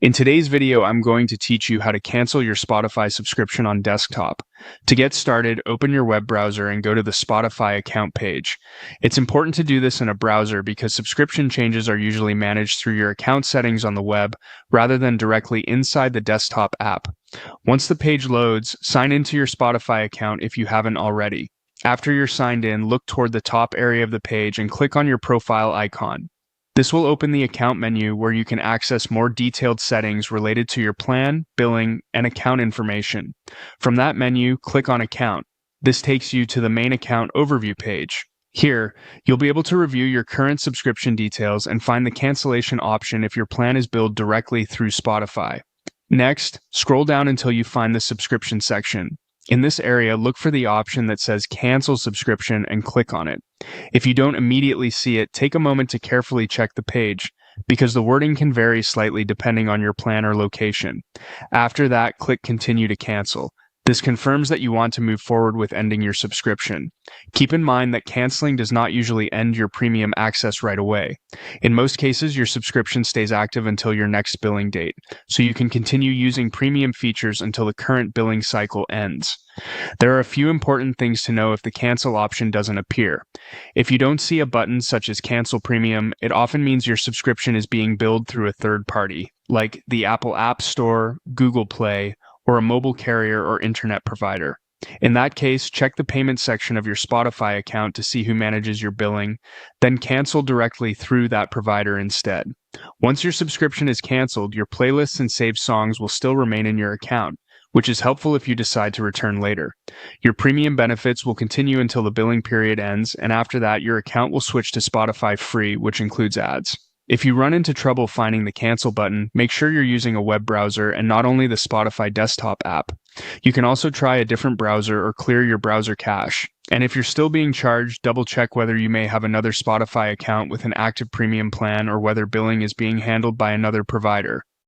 In today's video, I'm going to teach you how to cancel your Spotify subscription on desktop. To get started, open your web browser and go to the Spotify account page. It's important to do this in a browser because subscription changes are usually managed through your account settings on the web rather than directly inside the desktop app. Once the page loads, sign into your Spotify account if you haven't already. After you're signed in, look toward the top area of the page and click on your profile icon. This will open the account menu where you can access more detailed settings related to your plan, billing, and account information. From that menu, click on Account. This takes you to the main account overview page. Here, you'll be able to review your current subscription details and find the cancellation option if your plan is billed directly through Spotify. Next, scroll down until you find the subscription section. In this area, look for the option that says Cancel Subscription and click on it. If you don't immediately see it, take a moment to carefully check the page, because the wording can vary slightly depending on your plan or location. After that, click Continue to cancel. This confirms that you want to move forward with ending your subscription. Keep in mind that canceling does not usually end your premium access right away. In most cases, your subscription stays active until your next billing date, so you can continue using premium features until the current billing cycle ends. There are a few important things to know if the cancel option doesn't appear. If you don't see a button such as Cancel Premium, it often means your subscription is being billed through a third party, like the Apple App Store, Google Play, or a mobile carrier or internet provider. In that case, check the payment section of your Spotify account to see who manages your billing, then cancel directly through that provider instead. Once your subscription is canceled, your playlists and saved songs will still remain in your account, which is helpful if you decide to return later. Your premium benefits will continue until the billing period ends, and after that, your account will switch to Spotify Free, which includes ads. If you run into trouble finding the cancel button, make sure you're using a web browser and not only the Spotify desktop app. You can also try a different browser or clear your browser cache. And if you're still being charged, double check whether you may have another Spotify account with an active premium plan or whether billing is being handled by another provider.